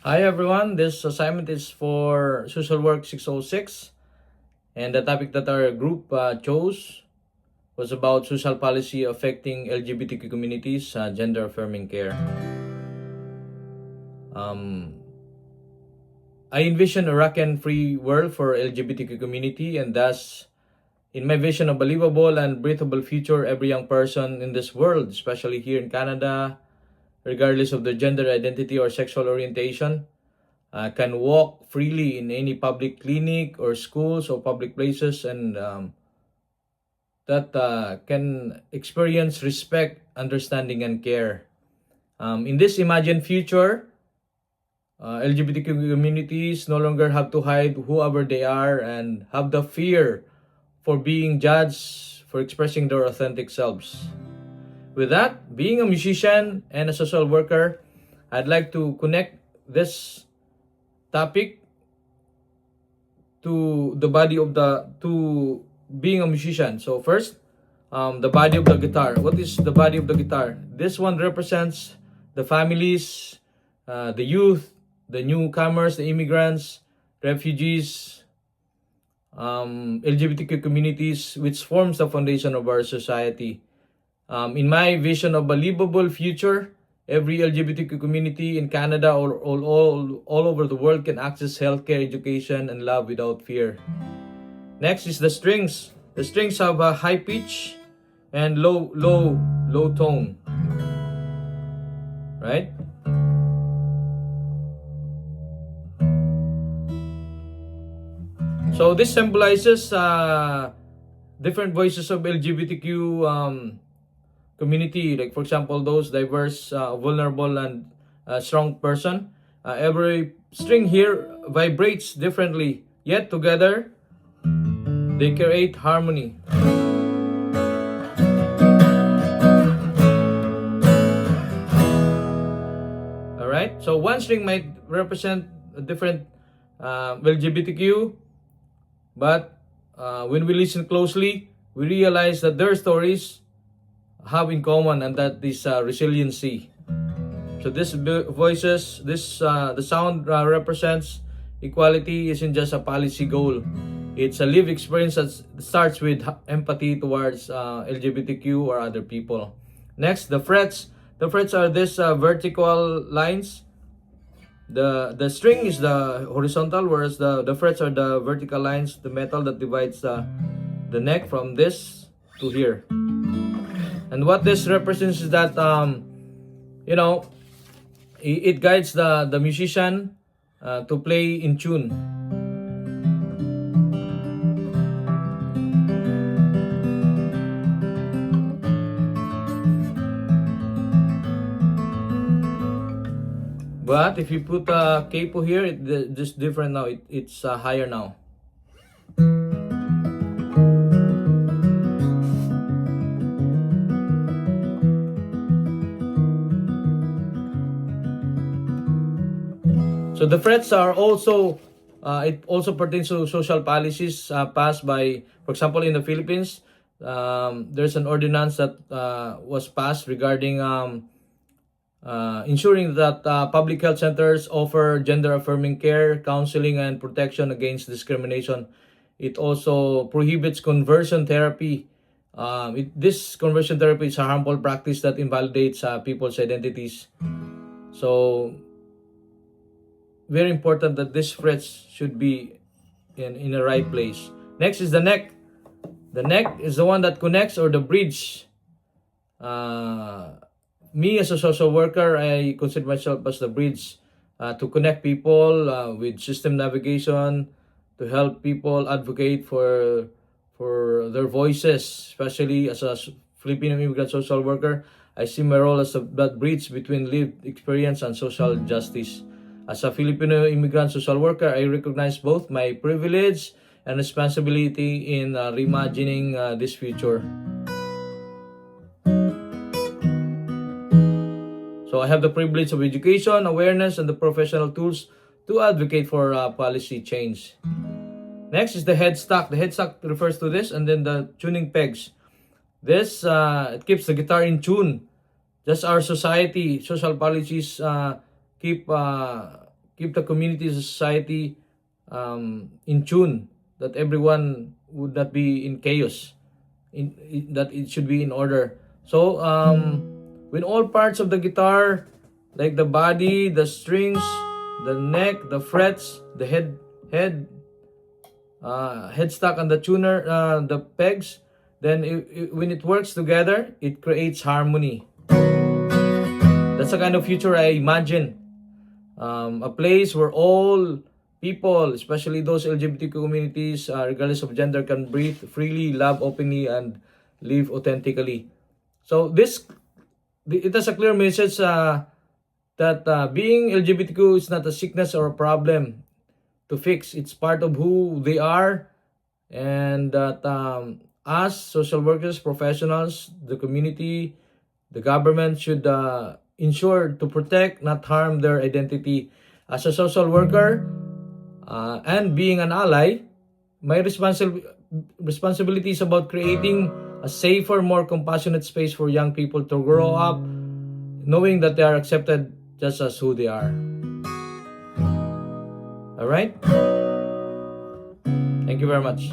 Hi everyone, this assignment is for Social Work 606, and the topic that our group chose was about social policy affecting LGBTQ communities, gender affirming care. Um, I envision a rock-and-free world for LGBTQ community, and thus, in my vision of a livable and breathable future, every young person in this world, especially here in Canada, regardless of their gender identity or sexual orientation, can walk freely in any public clinic or schools or public places, and that can experience respect, understanding, and care. In this imagined future, LGBTQ communities no longer have to hide whoever they are and have the fear for being judged for expressing their authentic selves. With that, being a musician and a social worker, I'd like to connect this topic to the body of the to being a musician. So first, the body of the guitar. What is the body of the guitar? This one represents the families, the youth, the newcomers, the immigrants, refugees, LGBTQ communities, which forms the foundation of our society. In my vision of a livable future, every LGBTQ community in Canada or all over the world can access healthcare, education, and love without fear. Next is the strings. The strings have a high pitch and low tone, right? So this symbolizes different voices of LGBTQ community, like for example those diverse, vulnerable, and strong person. Every string here vibrates differently, yet together they create harmony. All right, so one string might represent a different LGBTQ, but when we listen closely, we realize that their stories have in common, and that is resiliency. So this voices, the sound represents equality isn't just a policy goal. It's a lived experience that starts with empathy towards LGBTQ or other people. Next, the frets. The frets are these vertical lines. The string is the horizontal, whereas the frets are the vertical lines, the metal that divides the neck from this to here. And what this represents is that you know it guides the musician to play in tune. But if you put a capo here, just different now. It's higher now. So the frets are also, it also pertains to social policies passed by, for example, in the Philippines, there's an ordinance that was passed regarding ensuring that public health centers offer gender-affirming care, counseling, and protection against discrimination. It also prohibits conversion therapy. This conversion therapy is a harmful practice that invalidates people's identities. So, very important that these frets should be in the right place. Next is the neck. The neck is the one that connects, or the bridge. Me as a social worker, I consider myself as the bridge to connect people with system navigation, to help people advocate for their voices, especially as a Filipino immigrant social worker. I see my role as that bridge between lived experience and social justice. As a Filipino immigrant social worker, I recognize both my privilege and responsibility in reimagining this future. So I have the privilege of education, awareness, and the professional tools to advocate for policy change. Next is the headstock. The headstock refers to this, and then the tuning pegs. This it keeps the guitar in tune. Just our society, social policies keep keep the community, society in tune, that everyone would not be in chaos, that it should be in order. So when all parts of the guitar, like the body, the strings, the neck, the frets, the headstock, and the tuner, the pegs, then when it works together, it creates harmony. That's the kind of future I imagine. A place where all people, especially those LGBT communities, regardless of gender, can breathe freely, love openly, and live authentically. So it has a clear message that being LGBTQ is not a sickness or a problem to fix. It's part of who they are, and that us, social workers, professionals, the community, the government should ensure to protect, not harm their identity. As a social worker and being an ally, my responsibility is about creating a safer, more compassionate space for young people to grow up knowing that they are accepted just as who they are. All right? Thank you very much.